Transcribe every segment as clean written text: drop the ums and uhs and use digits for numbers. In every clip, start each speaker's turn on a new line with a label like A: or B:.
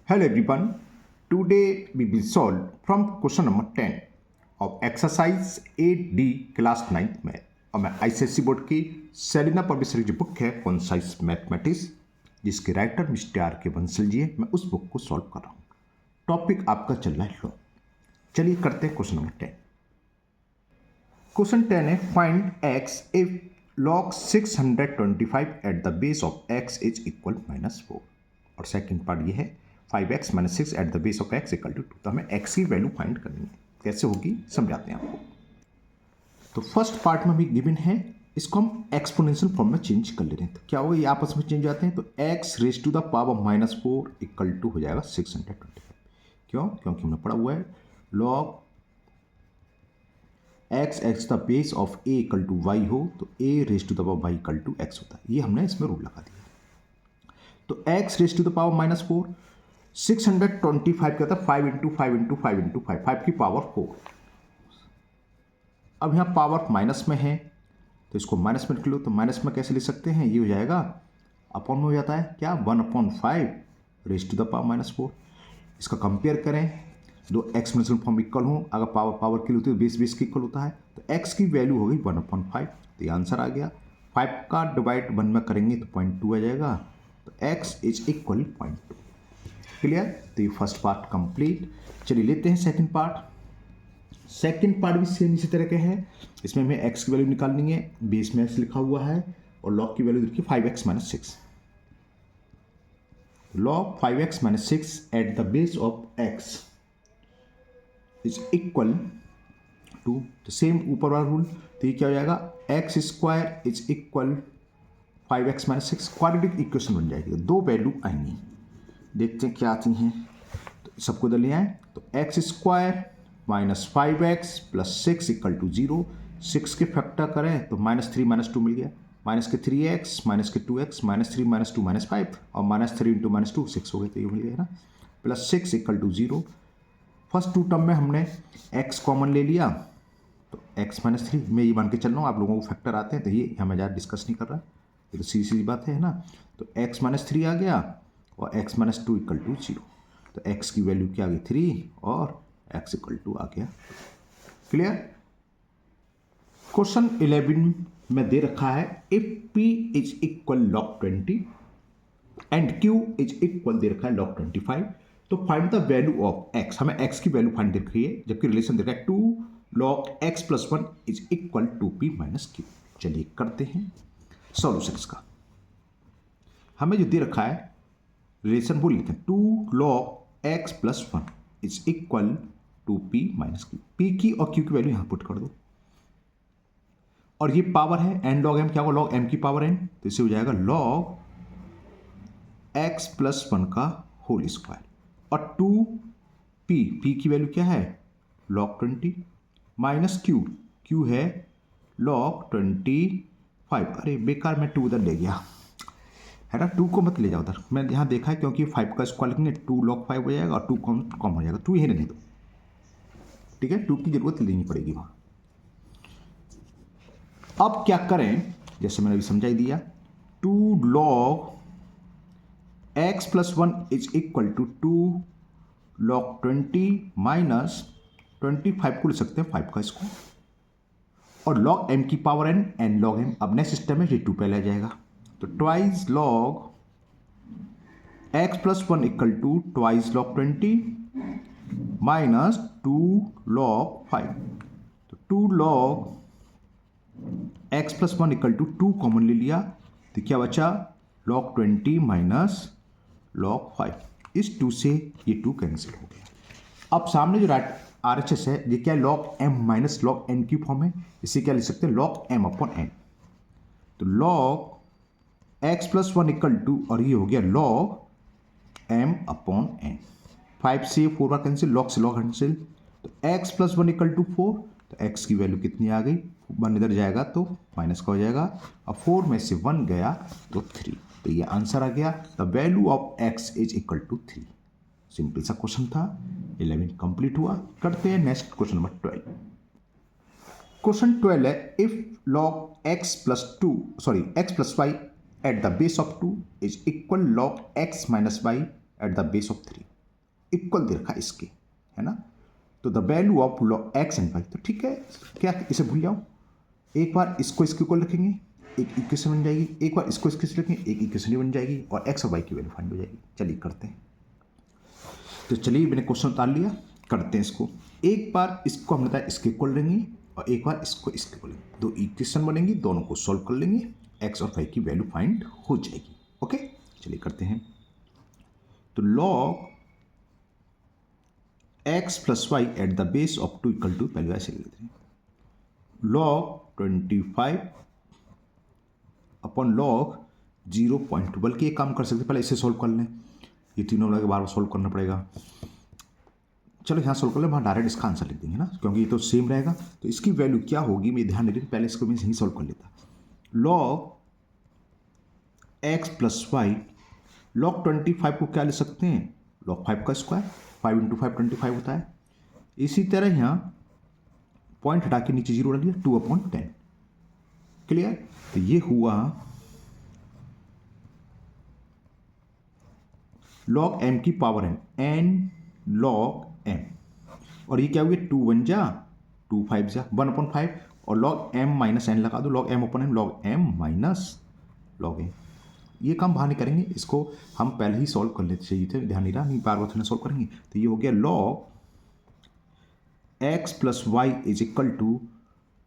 A: Hello everyone. Today we will solve from question number 10 of exercise 8D class 9th में और मैं ICSE board की Selina publisher की book है concise mathematics जिसके राइटर मिस्टर आर के बंसल जी है। मैं उस बुक को सॉल्व कर रहा हूँ। टॉपिक आपका चल रहा है लो। चलिए करते हैं क्वेश्चन नंबर 10। क्वेश्चन 10 है find x if log 625 at the base of x is equal -4 और सेकंड पार्ट ये है 5x - 6 at the base of x equal to 2। तो हमें x की वैल्यू फाइंड करनी है। कैसे होगी समझाते हैं आपको। तो फर्स्ट पार्ट में भी गिवन है, इसको हम एक्सपोनेंशियल फॉर्म में चेंज कर ले रहे हैं। तो क्या होगा, ये आपस में चेंज जाते हैं। तो x raise to the power -4 equal to हो जाएगा 625। क्यों? क्योंकि हमने पढ़ा हुआ है log x the base of a equal to y हो तो a raise to the power y equal to x होता है। ये हमने इसमें रूल लगा दिया। तो x raise to the power -4 625 क्या था 5 इंटू 5 इंटू 5 इंटू 5 5 की पावर 4। अब यहाँ पावर माइनस में है तो इसको माइनस में लिख लो। तो माइनस में कैसे लिख सकते हैं, ये हो जाएगा अपॉन में हो जाता है क्या 1/5 रेज टू द पावर -4। इसका कंपेयर करें, दो एक्सपोनेंशियल फॉर्म इक्वल हो, अगर पावर पावर की होती है तो बेस बेस की इक्वल होता है। तो x की वैल्यू हो गई 1/5। तो ये आंसर आ गया। 5 का डिवाइड 1 में करेंगे तो 0.2 आ जाएगा। तो x इज इक्वल 0.2। क्लियर? तो ये फर्स्ट पार्ट कंप्लीट। चलिए लेते हैं सेकंड पार्ट। सेकंड पार्ट भी सेम इसी तरह के है। इसमें हमें x की वैल्यू निकालनी है, बेस में x लिखा हुआ है और log की वैल्यू देखिए 5x - 6। log 5x - 6 at the base of x is equal to the same ऊपर वाला रूल। तो ये क्या हो जाएगा, x square is equal 5x - 6 quadratic equation बन जाएगी। दो वैल्यू आएंगी, देखते हैं क्या आती हैं। तो सबको इधर ले आए तो x square minus 5x plus 6 equal to 0। 6 के फैक्टर करें तो -3 - 2 मिल गया। माइनस के 3x माइनस के 2x -3 - 2 -5 और -3 इंटू -2 6 हो गए। तो ये मिल गया ना, plus 6 equal to 0। First two term में हमने x कॉमन ले लिया तो x - 3 मैं ये मान के चल रहा हूँ, आप लोगों को फैक्टर आते हैं तो ये हमें ज़्यादा डिस्कस नहीं कर रहा, ये तो सीधी बात है ना। तो x - 3 आ गया और x - 2 इक्वल टू 0। तो x की वैल्यू क्या आ गई 3 और x इक्वल टू आ गया। क्लियर? क्वेश्चन 11 में दे रखा है if p is equal log 20 and q is equal दे रखा है log 25। तो find the value of x। हमें x की वैल्यू फाइंड दे रखी है, जबकि रिलेशन दे रखा है 2 log x + 1 is equal 2p - q। चलिए करते हैं सॉल्यूशन इसका। हमें जो दे रखा है रिलेशन बोल लेते हैं 2 log x + 1 is equal 2p - q। p की और q की वैल्यू यहां पुट कर दो और ये पावर है n log m। क्या होगा, log m की पावर n। तो इसे हो जाएगा log x + 1 का होल स्क्वायर और 2p की वैल्यू क्या है log 20 माइनस q है log 25। अरे बेकार में 2 उधर ले गया है ना, 2 को मत ले जाओ उधर। मैं यहाँ देखा है क्योंकि 5 का स्क्वायर लिखेंगे 2 log 5 हो जाएगा और 2 कम हो जाएगा। 2 ही रहने दो, ठीक है, 2 की जरूरत लेनी पड़ेगी वहाँ। अब क्या करें, जैसे मैंने अभी समझा ही दिया 2 log x + 1 is equal to 2 log 20 minus 25 को ले सकते हैं 5 का स्क्वायर और log m की पावर n log m। अब नेक्स्ट सिस्टम में ये 2 पहले आ जाएगा। तो twice log x + 1 equal to twice log 20 minus 2 log 5। तो 2 log x + 1 equal to 2 common ले लिया तो क्या बचा log 20 माइनस log 5। इस 2 से ये 2 कैंसिल हो गया। अब सामने जो राइट RHS है ये क्या है log m minus log n की फॉर्म है। इसे क्या लिख सकते हैं log m/n। तो log x + 1 इक्वल टू और ये हो गया log m/n। 5 से 4 का कैंसिल, log से log कैंसिल। तो x + 1 इक्वल टू 4। तो x की वैल्यू कितनी आ गई, 1 इधर जाएगा तो माइनस का हो जाएगा और 4 में से 1 गया तो 3। तो ये आंसर आ गया the value of x is equal to 3। Simple सा क्वेश्चन था। 11 कंप्लीट हुआ। करते हैं नेक्स्ट क्वेश्चन नंबर 12। क्वेश्चन 12 है if log x + y at the base of 2 is equal log x - y at the base of 3। Equal दे रखा है इसके, है ना। तो the value of log X and Y, तो ठीक है, क्या इसे भूल जाओ, एक बार इसको इसके इक्वल रखेंगे, एक इक्वेशन बन जाएगी, एक बार इसको इसके रखेंगे, एक इक्वेशन ही बन जाएगी, और एक्स और वाई की वैल्यू फाइंड हो जाएगी। चलिए करते हैं। तो चलिए मैंने क्वेश्चन उतार लिया, करते हैं इसको। एक बार इसको हमने बताया इसके इक्वल लेंगे, और एक बार इसको इसके इक्वल लेंगे, दो इक्वेशन बनेंगी, दोनों को सॉल्व कर लेंगे, एक्स और वाई की वैल्यू फाइंड हो जाएगी। ओके, चलिए करते हैं। तो log x plus y at the base of 2 equal to, पहले ऐसे ले लेते हैं, लॉग 25 अपॉन लॉग 0.2, बल्कि एक काम कर सकते, पहले इसे सॉल्व कर लें, ये तीनों लगे बार बार सॉल्व करना पड़ेगा। चलो यहाँ सॉल्व कर लें, वहाँ डायरेक्ट इसका आंसर लिख देंगे ना, क्योंकि ये तो सेम रहेगा। तो इसकी वैल्यू क्या होगी, मैं ध्यान दें, पहले इसको मैं यहीं सॉल्व कर लेता। Log x plus y, log 25 को क्या ले सकते हैं, लॉग 5 का स्क्वायर, 5 इंटू 5 25 होता है। इसी तरह यहाँ पॉइंट हटा के नीचे 0 डाल दिया, 2/10, क्लियर। तो ये हुआ लॉग एम की पावर एन लॉग एम, और ये क्या हुआ, 2 1 जा 2 5 जा 1/5, और लॉग एम माइनस एन लगा दो, log m upon m, log m minus log m. ये काम बाहर नहीं करेंगे, इसको हम पहले ही सॉल्व कर लेते चाहिए थे, ध्यान नहीं रहा, नहीं बार बार थोड़ा सॉल्व करेंगे। तो ये हो गया log x plus y is equal to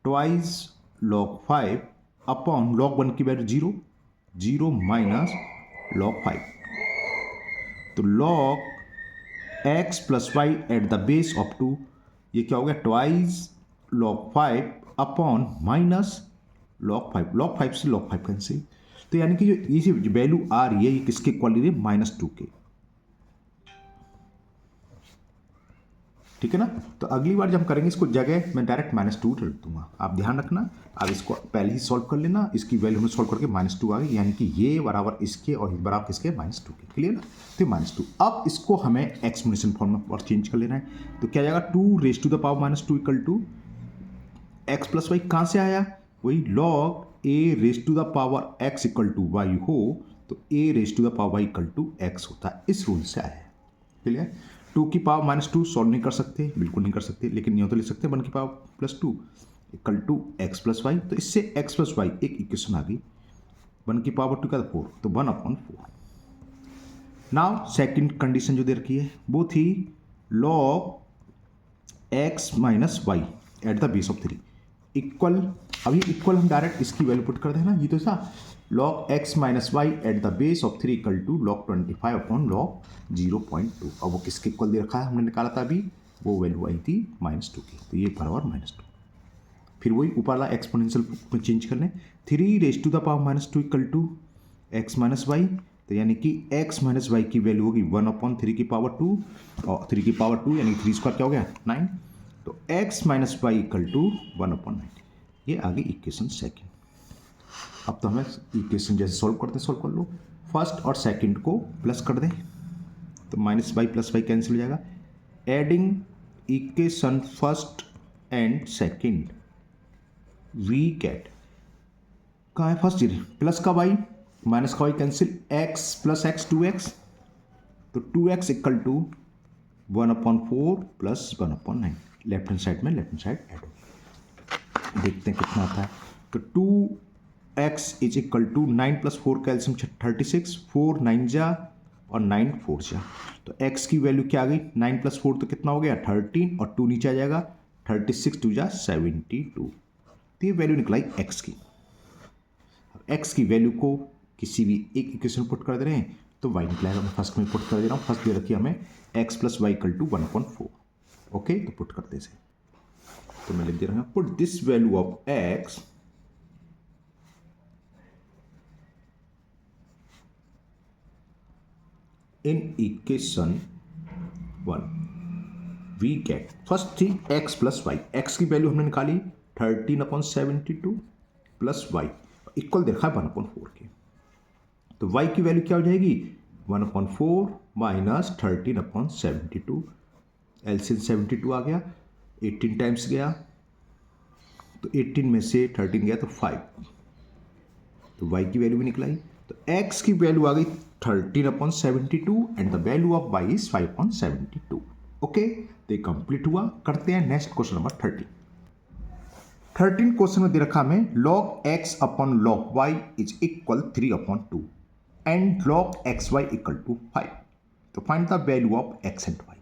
A: twice log 5 upon log 1 की वैल्यू 0 0 माइनस लॉग 5। तो log x plus y at the base of 2, ये क्या हो गया, twice log 5 upon minus log 5, log 5 से लॉग 5 कैंसिल। तो यानी कि जो ये वैल्यू आ रही है, ये किसके इक्वल है, -2 के, ठीक है ना। तो अगली बार जब हम करेंगे इसको, जगह मैं डायरेक्ट -2 रख दूंगा, आप ध्यान रखना। अब इसको पहले ही सॉल्व कर लेना, इसकी वैल्यू हमने सॉल्व करके -2 आ गई, यानी कि ये बराबर इसके और बराबर किसके, -2 के, क्लियर ना। तो -2, अब इसको हमें एक्सपोनेंशियल फॉर्म में और चेंज कर लेना है। तो क्या जाएगा, 2 raise to the power -2 equal to x plus Y, कहाँ से आया, वही log A raise to the power X equal to Y हो, तो A raise to the power Y equal to X होता है, इस रूल से आया है, क्लियर। 2 की पावर -2 सॉल्व नहीं कर सकते, बिल्कुल नहीं कर सकते, लेकिन यूँ तो लिख सकते हैं 1 की power +2 equal to x plus y. तो इससे एक्स प्लस वाई एक इक्वेशन आ गई, 1 की पावर 2 का 4, तो 1/4। नाउ सेकंड कंडीशन जो दे रखी है वो थी log x minus y at the base of 3 equal, अभी इक्वल हम डायरेक्ट इसकी वैल्यू पुट कर देना, ये तो था log x minus y at the base of 3 equal to log 25 upon log 0.2। अब वो किसके इक्वल दे रखा है, हमने निकाला था अभी, वो वैल्यू आई थी -2 की, तो ये बराबर -2। फिर वही ऊपर वाला एक्सपोनेंशियल में चेंज कर लें, 3 raise to the power -2 equal to x minus y, तो यानी कि x माइनस वाई की वैल्यू होगी 1/3 की पावर 2, और 3 की पावर 2 यानी 3 स्क्वायर क्या हो गया 9, तो x minus y equal to 1/9। ये आ गई इक्वेशन सेकेंड। अब तो हमें इक्वेशन जैसे सॉल्व करते सॉल्व कर लो, फर्स्ट और सेकंड को प्लस कर दें, तो -y + y कैंसिल हो जाएगा। Adding equation first and second, we get, कहाँ है फर्स्ट, प्लस का y माइनस का y cancel, x + x 2x, तो 2x equal to 1/4 + 1/9, left hand side में लेफ्ट हैंड साइड ऐड हो, देखते हैं कितना आता है। तो 2x is equal to 9 + 4 calcium 36, 4 9 जा और 9 4 जा, तो x की वैल्यू क्या आ गई, 9 + 4 तो कितना हो गया 13, और 2 नीचे आ जाएगा 36 2 जा 72, तो ये वैल्यू निकलाई x की। x की वैल्यू को किसी भी एक इक्वेशन पुट कर दे रहे हैं तो y निकलेगा, मैं फर्स्ट में पुट कर दे रहा हूँ, फर्स्ट दे रखी है हमें x + y = 1/4, ओके, तो पुट करते से, तो मैं लिख दे रहा हूँ put this value of x in equation 1, we get, first थी x + y, x की वैल्यू हमने निकाली 13/72 प्लस y इक्वल देखा है 1/4 के, तो y की वैल्यू क्या हो जाएगी 1/4 माइनस 13/72, एलसीएम 72 आ गया, 18 टाइम्स गया, तो 18 में से 13 गया तो 5, तो y की वैल्यू भी निकलाई, तो x की वैल्यू आ गई 13/72 and the value of y is 5/72। Okay, तो ये कंप्लीट हुआ। करते हैं नेक्स्ट क्वेश्चन नंबर 13 क्वेश्चन में दे रखा हमें log x upon log y is equal 3/2 and log xy equal to 5। तो find the value of x and y।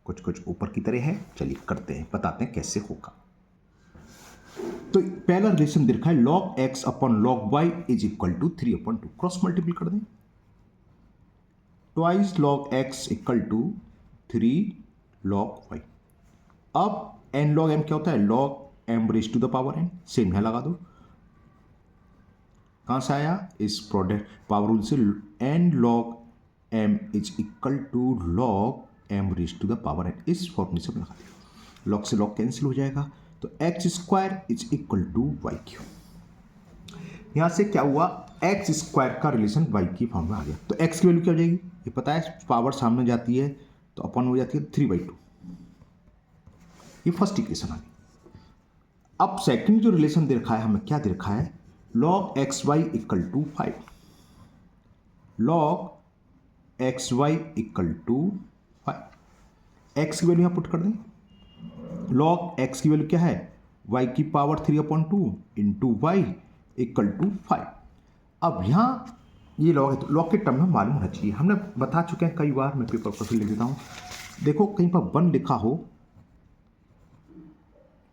A: कुछ ऊपर की तरह है, चलिए करते हैं, बताते हैं कैसे होगा। तो पहला रिलेशन दे रखा है log x upon log y is equal to 3/2। Cross multiple कर दें, twice log x equal to 3 log y। अब n log m क्या होता है, log m raise to the power n। Same यहां लगा दो, कहां से आया, इस प्रोडक्ट पावर रूल से। n log m is equal to log m raise to the power n। इस फॉर्मूले से लगा दिया, log से log कैंसिल हो जाएगा, तो x square is equal to y cube. यहां से क्या हुआ, एक्स स्क्वायर का रिलेशन वाई की फॉर्म में आ गया। तो एक्स की वैल्यू क्या हो जाएगी, ये पता है, पावर सामने जाती है तो अपन हो जाती है 3/2। ये फर्स्ट इक्वेशन आ गई। अब सेकंड जो रिलेशन दे रखा है हमें, क्या दे रखा है, log x y equal to 5। log x y equal to 5। X की वैल्यू यहां पुट कर दें, log x की वैल्यू क्या है, y की power 3/2 into y equal to 5। अब यहाँ ये log है, तो log के टर्म में मालूम होना चाहिए, हमने बता चुके हैं कई बार। मैं पेपर पर फिर लिख देता हूँ, देखो कहीं पर 1 लिखा हो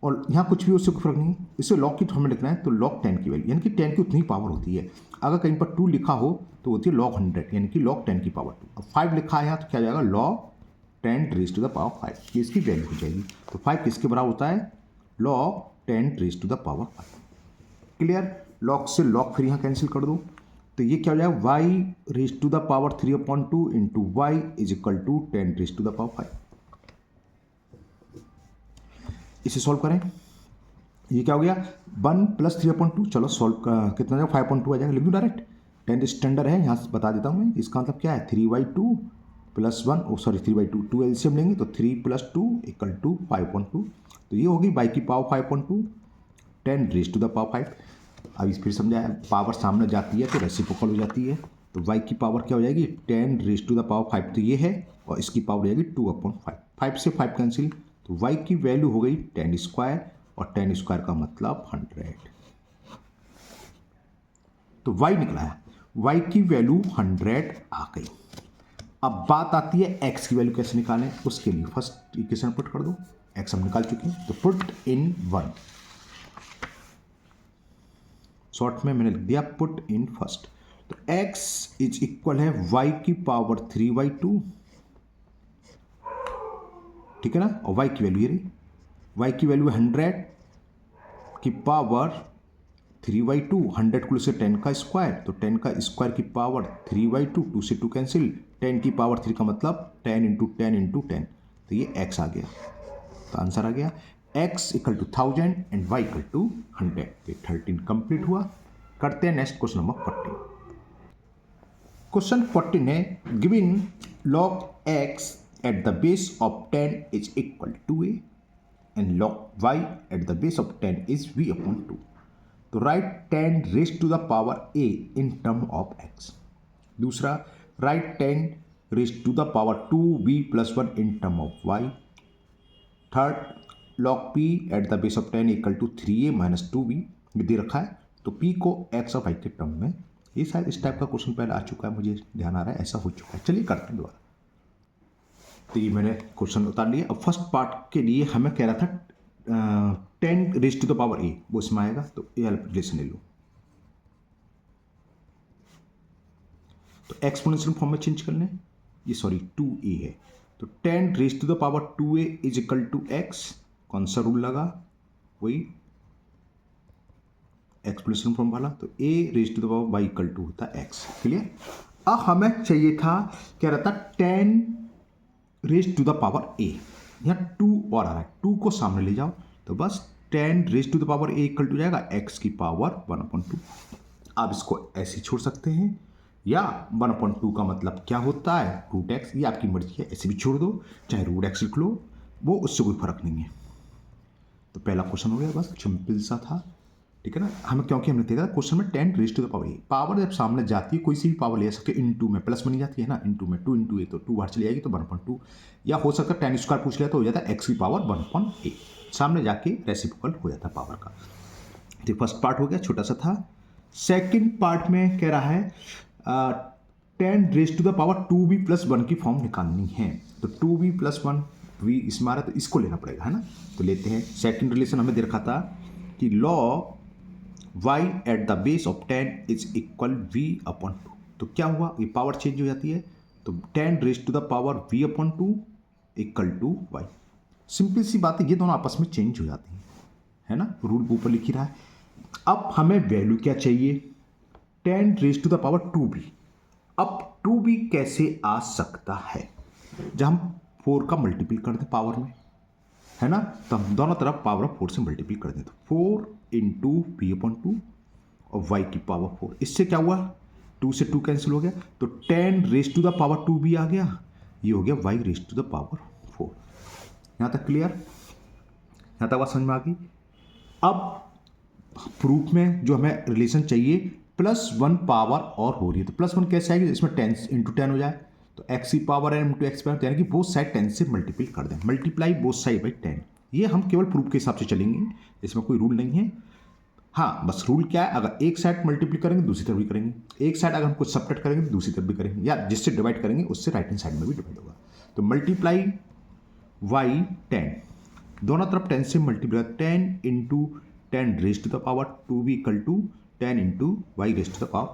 A: और यहाँ कुछ भी, उससे कोई फर्क नहीं, इसे log की फॉर्म में लिखना है तो log 10 की वैल्यू, यानी कि 10 की उतनी पावर होती है। अगर कहीं पर 2 लिखा हो तो होती है log 100, यानी कि log 10 की पावर 2। अब 5 लिखा है यहाँ तो क्या जाएगा, log 10 raise to the power 5, ये इसकी वैल्यू हो जाएगी। तो 5 किसके बराबर होता है, log 10 raise to the power 5। Clear, log से log फिर यहाँ कैंसिल कर दो, तो ये क्या हो जाएगा, y raise to the power 3/2 into y is equal to 10 raise to the power 5। इसे सॉल्व करें, ये क्या हो गया, 1 + 3/2। चलो सॉल्व कितना जाएगा, 5/2 आ जाएगा, लिख दो डायरेक्ट। 10 स्टैंडर्ड है, यहाँ से बता देता हूँ मैं, इसका मतलब क्या है, 3/2 + 1, सॉरी 3/2, 2 एलसीएम लेंगे तो 3 + 2 इक्वल टू 5/2। तो ये होगी y की power 5/2, 10 raise to the power 5। अब इस फिर समझाया, पावर सामने जाती है तो रेसिप्रोकल हो जाती है, तो y की पावर क्या हो जाएगी, 10 रेज टू द पावर 5, तो ये है, और इसकी पावर हो जाएगी 2/5। 5 से 5 कैंसिल, तो y की वैल्यू हो गई 10 स्क्वायर, और 10 स्क्वायर का मतलब 100। तो y निकला है, y की वैल्यू 100 आ गई। अब बात आती है x की वैल्यू कैसे निकालें, उसके लिए फर्स्ट इक्वेशन पुट कर दो, x हम निकाल चुके हैं, तो पुट इन 1। शॉर्ट में मैंने लिख दिया पुट इन फर्स्ट। तो x इज इक्वल है y की पावर 3/2, ठीक है ना, और y की वैल्यू ये रही, y की वैल्यू 100 की पावर 3/2, 100 को से 10 का स्क्वायर, तो 10 का स्क्वायर की पावर 3/2, 2 से 2 कैंसिल, 10 की पावर 3 का मतलब 10 इंटू 10 इंटू 10, तो ये x आ गया। तो आंसर आ गया x equal to 1000 and y equal to 100। ये 13 कंप्लीट हुआ। करते हैं नेक्स्ट क्वेश्चन नंबर 14। क्वेश्चन 14 है, given log x at the base of 10 is equal to a and log y at the base of 10 is v/2। तो write 10 raise to the power a in term of x। दूसरा, write 10 raise to the power 2v+1 in term of y। Third, log p at the base of 10 equal to 3a - 2b, ये दे रखा है, तो p को x और y के term में। ये शायद इस टाइप का क्वेश्चन पहले आ चुका है, मुझे ध्यान आ रहा है, ऐसा हो चुका है। चलिए करते हैं दोबारा। तो ये मैंने क्वेश्चन उतार लिया। अब फर्स्ट पार्ट के लिए हमें कह रहा था 10 raise to the power a, वो इसमें आएगा, तो ये रिलेशन ले लो। तो एक्सपोनेंशियल फॉर्म में चेंज कर लें, ये सॉरी 2a है, तो 10 raise to the power 2a is equal to x। कौन सा रूल लगा, वही एक्सपोनेंशियल फॉर्म वाला, तो a raise to the power y equal to होता है x। क्लियर। अब हमें चाहिए था, कह रहा था 10 raise to the power a, यहाँ 2 और आ रहा है, 2 को सामने ले जाओ, तो बस 10 raise to the power a equal to जाएगा x की पावर 1/2। आप इसको ऐसे ही छोड़ सकते हैं, या 1/2 का मतलब क्या होता है, √x, ये आपकी मर्जी है, ऐसे भी छोड़ दो, चाहे √x लिख लो, वो उससे कोई फर्क नहीं है। तो पहला क्वेश्चन हो गया, बस सिंपल सा था। ठीक है ना। हमें क्योंकि हमने देखा क्वेश्चन में 10 raise to the power a, power जब सामने जाती है कोई सी भी पावर ले सकते हो, इनटू में प्लस बनी जाती है ना, इनटू में 2 इंटू ए, तो 2 बाहर चली जाएगी तो 1/2, या हो सकता है 10 स्क्वायर पूछ लिया तो हो जाता है एक्स की पावर 1/a, सामने जाके रेसिप्रोकल हो जाता है पावर का। तो फर्स्ट पार्ट हो गया, छोटा सा था। सेकेंड पार्ट में कह रहा है 10 raise to the power 2b plus 1 की फॉर्म निकालनी है। तो 2b प्लस 1 v इसमें आ रहा है तो इसको लेना पड़ेगा, है ना। तो लेते हैं। सेकेंड रिलेशन हमें दे रखा था कि log y at the base of 10 is equal v/2। तो क्या हुआ, ये पावर चेंज हो जाती है, तो 10 raise to the power v/2 equal to y। Simple सी बात है, ये दोनों आपस में चेंज हो जाती हैं, है ना। रूल ऊपर लिख ही रहा है। अब हमें वैल्यू क्या चाहिए, 10 raise to the power 2b। अब 2b कैसे आ सकता है, जब हम 4 का मल्टीपल कर दें पावर में, है ना, तो हम दोनों तरफ पावर ऑफ 4 से मल्टीपल कर दें, तो 4 इंटू v/2 और y की पावर 4। इससे क्या हुआ, 2 से 2 कैंसिल हो गया, तो 10 raise to the power 2b आ गया, ये हो गया y raise to the power 4। यहाँ तक क्लियर, यहाँ तक बात समझ में आ गई। अब प्रूफ में जो हमें रिलेशन चाहिए, +1 पावर और हो रही है, तो +1 कैसे आएगी, इसमें 10 इंटू 10 हो जाए, तो x की power n into x power, यानी कि बोथ साइड 10 से मल्टीपल कर दें, मल्टीप्लाई बोथ साइड बाई 10। ये हम केवल प्रूफ के हिसाब से चलेंगे, इसमें कोई रूल नहीं है। हाँ, बस रूल क्या है, अगर एक साइड मल्टीप्लाई करेंगे दूसरी तरफ भी करेंगे, एक साइड अगर हम कुछ सब्ट्रैक्ट करेंगे तो दूसरी तरफ भी करेंगे, या जिससे डिवाइड करेंगे उससे राइट हैंड साइड में भी डिवाइड होगा। तो मल्टीप्लाई y 10, दोनों तरफ 10 से multiply, 10 into 10 raise to the power 2b equal to 10 into y raise to the power.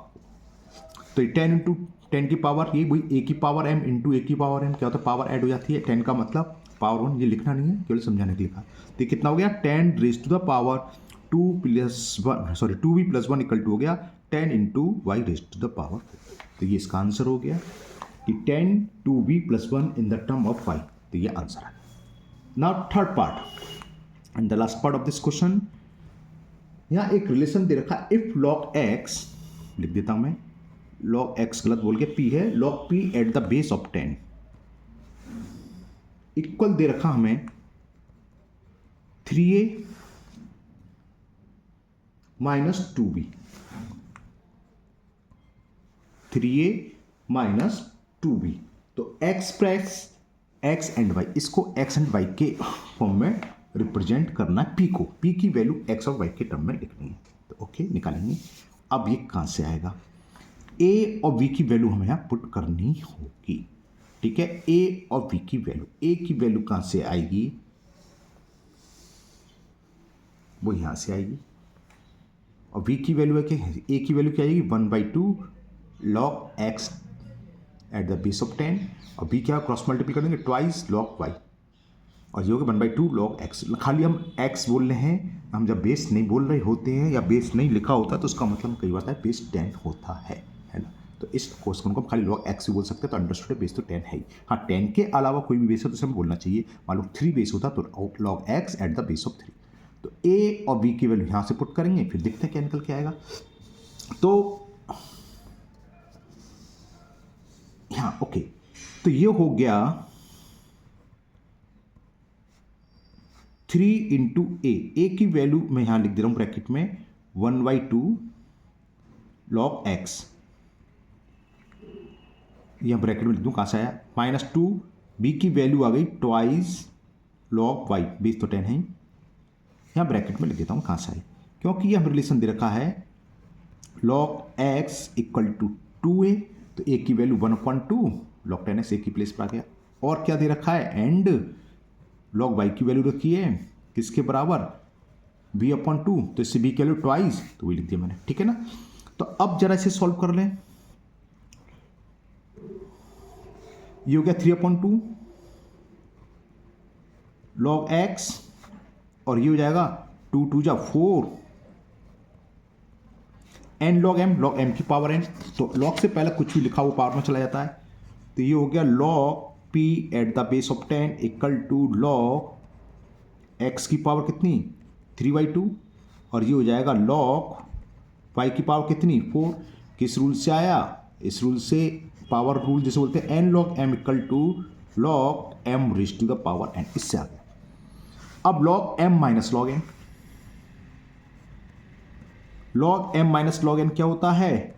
A: तो 10 इंटू 10 की पावर, ये वही a की पावर m इंटू a की पावर m, क्या होता है पावर ऐड हो जाती है, 10 का मतलब पावर 1, ये लिखना नहीं है, केवल समझाने के लिए लिखा। तो कितना हो गया, 10 raise to the power 2b plus 1 equal to हो गया 10 into y raise to the power 4। तो ये इसका आंसर हो गया कि 10 2b plus 1 in the term of y। तो ये आंसर है। Now third part and the last part of this question, यहां एक रिलेशन दे रखा, इफ log x, लिख देता हूं मैं, log x गलत बोल के p है, log p at the base of 10 equal दे रखा हमें 3a minus 2b, 3a minus 2b। तो एक्सप्रेस x एंड y, इसको x एंड y के फॉर्म में रिप्रेजेंट करना है, p को, p की वैल्यू x और y के टर्म में लिखनी है। तो ओके, निकालेंगे। अब ये कहां से आएगा, a और v की वैल्यू हमें यहां पुट करनी होगी, ठीक है। a और v की वैल्यू, a की वैल्यू कहां से आएगी, वो यहां से आएगी, और v की वैल्यू है क्या, a की वैल्यू क्या आएगी, 1/2 log x at the base of 10, और b क्या क्रॉस मल्टीपल कर देंगे, ट्वाइस log y, और ये होगा 1/2 log x। खाली हम x बोल रहे हैं, हम जब बेस नहीं बोल रहे होते हैं या बेस नहीं लिखा होता है तो उसका मतलब कई बार बेस 10 होता है ना। तो इस क्वेश्चन को हम खाली log x भी बोल सकते हैं, तो अंडरस्टूड है बेस तो 10 है ही। हाँ, 10 के अलावा कोई भी बेस है तो उसे हमें बोलना चाहिए, मान लो 3 बेस होता तो log x at the base of 3। तो a और b की वैल्यू यहाँ से पुट करेंगे, फिर देखते हैं क्या निकल के आएगा। तो हाँ ओके, तो ये हो गया 3 इंटू ए की वैल्यू मैं यहां लिख दे रहा हूं ब्रैकेट में 1/2 log x, यहां ब्रैकेट में लिख दूं, कहां से आया, -2, b की वैल्यू आ गई ट्वाइस log y, बेस तो 10 है, यहां ब्रैकेट में लिख देता हूं कहां से आई, क्योंकि यह रिलेशन दे रखा है log x equal to 2a, तो a की वैल्यू 1/2 log 10x, a की प्लेस पर आ गया, और क्या दे रखा है, एंड log y की वैल्यू रखी है किसके बराबर, b/2, तो इससे b की वैल्यू ट्वाइस, तो वही लिख दिया मैंने, ठीक है ना। तो अब जरा इसे सॉल्व कर लें, ये हो गया 3/2 log x, और ये हो जाएगा 2 2 जा 4 n log m की पावर n, तो log से पहले कुछ भी लिखा वो पावर में चला जाता है, तो ये हो गया log p at the base of 10 equal to log x की पावर कितनी 3/2, और ये हो जाएगा log y की पावर कितनी 4। किस रूल से आया, इस रूल से, पावर रूल जिसे बोलते हैं n log m equal to log m raise to the power n, इससे आ गया। अब log m minus log n, log m minus log n क्या होता है?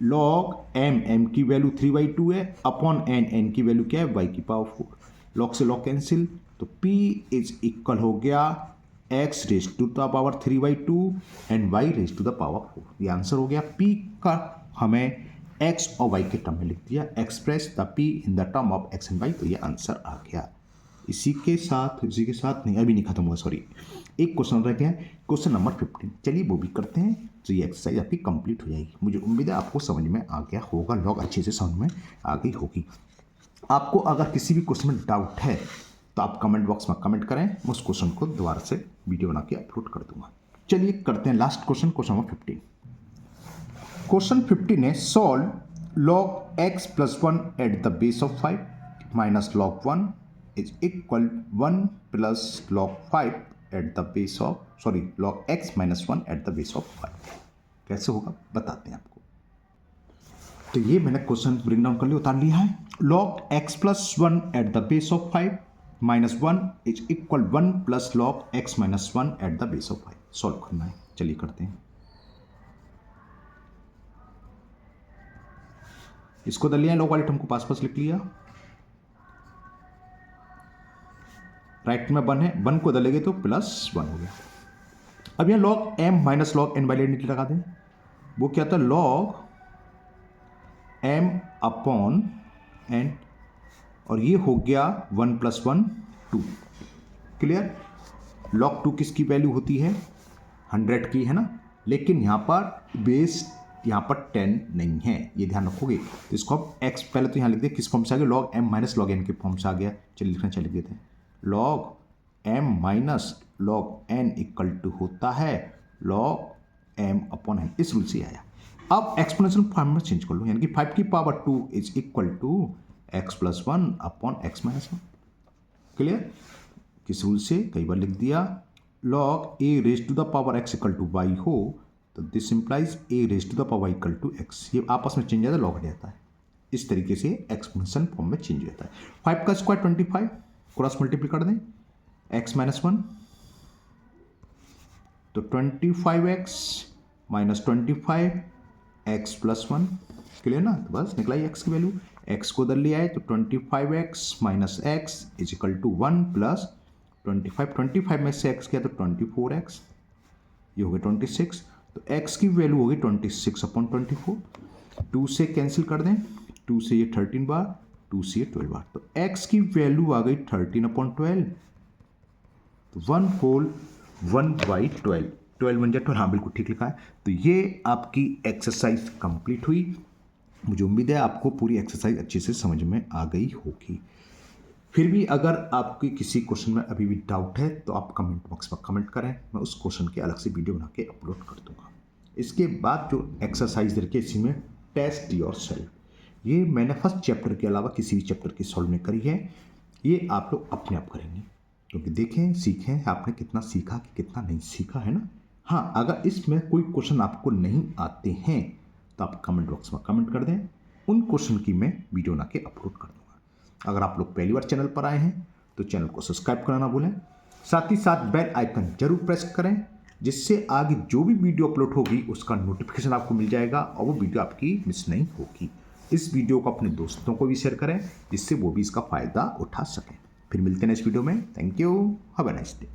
A: लॉग m की वैल्यू 3/2 है अपॉन n की वैल्यू क्या है? y की पावर 4। लॉग से लॉग कैंसिल, तो p इज इक्वल हो गया x raise to the power 3/2 and y raise to the power 4। ये आंसर हो गया। p का हमें x और y के टर्म में लिख दिया, express the p in the term of x and y, तो ये आंसर आ गया। इसी के साथ नहीं, अभी नहीं खत्म हुआ, सॉरी, एक क्वेश्चन रह गया, क्वेश्चन नंबर 15। चलिए वो भी करते हैं, तो ये एक्सरसाइज आपकी कंप्लीट हो जाएगी। मुझे उम्मीद है आपको समझ में आ गया होगा, लॉग अच्छे से समझ में आ गई होगी। आपको अगर किसी भी क्वेश्चन में डाउट है तो आप कमेंट बॉक्स में कमेंट करें, मैं उस क्वेश्चन को दोबारा से वीडियो बना के अपलोड कर दूंगा। चलिए करते हैं last question, question number 15। Question 15 है, solve log x plus 1 eight the base of 5 minus log 1 is equal 1 plus log 5 eight the base of, sorry, log x minus 1 eight the base of 5। कैसे होगा बताते हैं आपको। तो ये मैंने question bring down कर लिया, उतार लिया है। log x plus 1 eight the base of 5 minus 1 is equal 1 plus log x minus 1 eight the base of 5। Solve करना है, चलिए करते हैं। इसको दल लिया, लॉग वाले टर्म को पास लिख लिया, राइट में 1 है, 1 को दलेंगे तो प्लस 1 हो गया। अब यहां log m minus log n वाले नीचे लगा दें, वो क्या था? log m अपॉन n, और ये हो गया 1 प्लस 1 2। क्लियर? log 2 किसकी वैल्यू होती है? 100 की, है ना, लेकिन यहां पर बेस, यहाँ पर 10 नहीं है, ये ध्यान रखोगे। तो इसको अब x पहले तो यहाँ लिख दे, किस फॉर्म से आ गया? log m minus log n के फॉर्म से आ गया। चलिए लिखना, चलिए लिख देते हैं, log m minus log n equal to होता है log m अपॉन n, इस रूल से आया। अब एक्सपोनेंशियल फॉर्म में चेंज कर लो, यानी कि 5 की power 2 is equal to x plus 1 upon x minus 1। Clear? किस रूल से? कई बार लिख दिया, log a raise to the power x equal to y हो तो this implies a raise to the power equal to x। ये आपस में चेंज जाता है, लॉग हट जाता है, इस तरीके से एक्सपोनेंशियल फॉर्म में चेंज हो जाता है। 5 का स्क्वायर 25, क्रॉस मल्टीप्लाई कर दें, x माइनस 1 तो 25x minus 25 x plus 1। Clear ना? तो बस निकला ही x की वैल्यू, x को दल लिया है तो 25x minus x is equal to 1 plus 25 में से x किया तो 24x, ये हो गया 26। तो x की वैल्यू होगी 26 अपॉन 24, 2 से कैंसिल कर दें, 2 से ये 13 बार, 2 से ये 12 बार, तो x की वैल्यू आ गई 13 अपॉन 12, तो 1 होल 1/12, 12 बन जाए 12, हाँ बिल्कुल ठीक लिखा है। तो ये आपकी एक्सरसाइज कंप्लीट हुई। मुझे उम्मीद है आपको पूरी एक्सरसाइज अच्छे से समझ में आ गई होगी। फिर भी अगर आपकी किसी क्वेश्चन में अभी भी डाउट है तो आप कमेंट बॉक्स में कमेंट करें, मैं उस क्वेश्चन की अलग से वीडियो बना के अपलोड कर दूंगा। इसके बाद जो एक्सरसाइज रखी है इसी में टेस्ट योरसेल्फ, ये मैंने फर्स्ट चैप्टर के अलावा किसी भी चैप्टर की सॉल्व नहीं करी है, ये आप लोग अपने आप करेंगे, क्योंकि देखें सीखें आपने कितना सीखा कि कितना नहीं सीखा, है ना। हाँ, अगर इसमें कोई क्वेश्चन आपको नहीं आते हैं तो आप कमेंट बॉक्स में कमेंट कर दें, उन क्वेश्चन की मैं वीडियो बना के अपलोड कर दूँगा। अगर आप लोग पहली बार चैनल पर आए हैं तो चैनल को सब्सक्राइब करना ना भूलें, साथ ही साथ बेल आइकन जरूर प्रेस करें, जिससे आगे जो भी वीडियो अपलोड होगी उसका नोटिफिकेशन आपको मिल जाएगा और वो वीडियो आपकी मिस नहीं होगी। इस वीडियो को अपने दोस्तों को भी शेयर करें, जिससे वो भी इसका फ़ायदा उठा सकें। फिर मिलते हैं नेक्स्ट वीडियो में। Thank you, have a nice day.